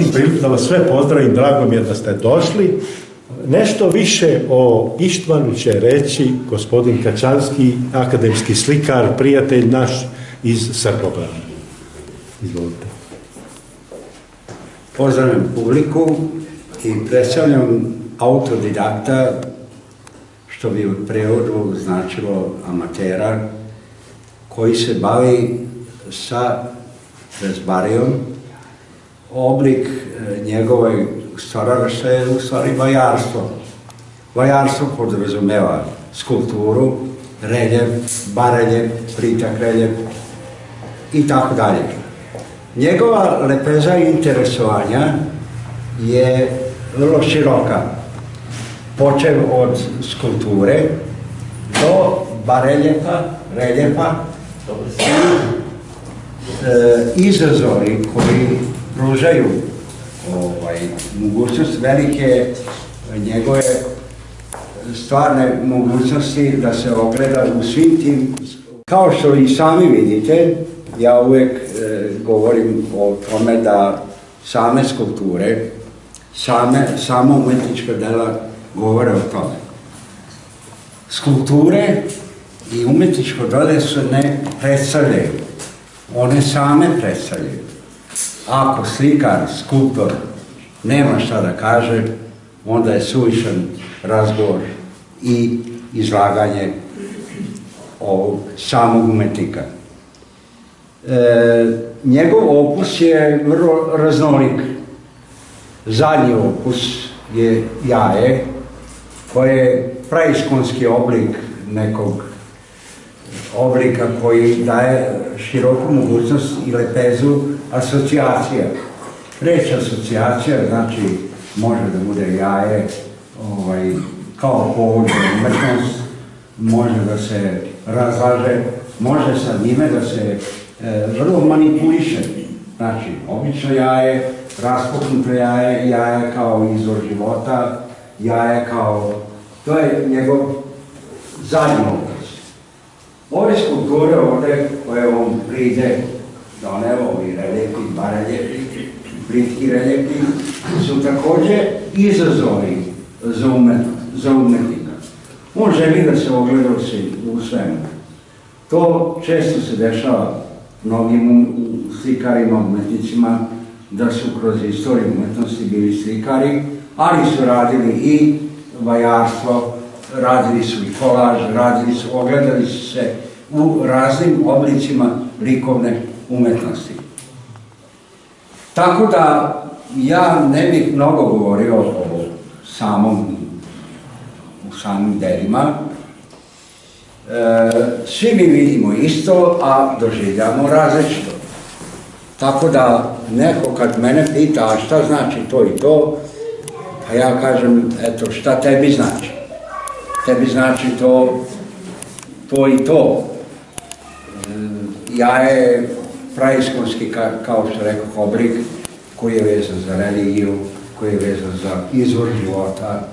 koristim priliku da vas sve pozdravim, drago mi je da ste došli. Nešto više o Ištvanu će reći gospodin Kačanski, akademski slikar, prijatelj naš iz Srbobrana. Izvolite. Pozdravljam publiku i predstavljam autodidakta, što bi u prevodu značilo amatera, koji se bavi sa rezbarijom. Oblik njegove stvaralaštva je u stvari vajarstvo. Vajarstvo podrazumeva skulpturu, reljef, bareljef, pritak reljef i tako dalje. Njegova lepeza interesovanja je vrlo široka, počev od skulpture do bareljefa, reljefa i izazovi koji pružaju mogućnost velike njegove stvarne mogućnosti da se ogleda u svim tim. Kao što i sami vidite, ja uvek govorim o tome da same skulpture, sama umetnička dela govore o tome. Skulpture i umetničko delo se ne predstavljaju, one same predstavljaju. Ako slikar, skulptor nema šta da kaže, onda je suvišan razgovor i izlaganje ovog samog umetnika. Njegov opus je vrlo raznolik. Zadnji opus je jaje, koje je praiskonski oblik nekog oblika koji daje široku mogućnost i lepezu asocijacija. Reč asocijacija znači može da bude jaje kao povod za umetnost, može da se razlaže, može sa njime da se vrlo manipuliše. Znači, obično jaje, raspuknuto jaje, jaje kao izvor života, jaje kao... To je njegov zadnji obraz. Ove skulpture ovde koje on pride doneo, ovi reljefi, bareljefi, plitki reljefi, su takođe izazovi za umetnika. On želi da se ogleda u svemu. To često se dešava mnogim slikarima, umetnicima, da su kroz istoriju umetnosti bili slikari, ali su radili i vajarstvo, radili su i kolaž, ogledali su se u raznim oblicima likovne umetnosti. Tako da ja ne bih mnogo govorio o samim delima. Svi mi vidimo isto, a doživljamo različito. Tako da neko kad mene pita, a šta znači to i to, pa ja kažem, eto, šta tebi znači? Tebi znači to i to. Ja je praiskonski, kao što rekao, oblik koji je vezan za religiju, koji je vezan za izvor života,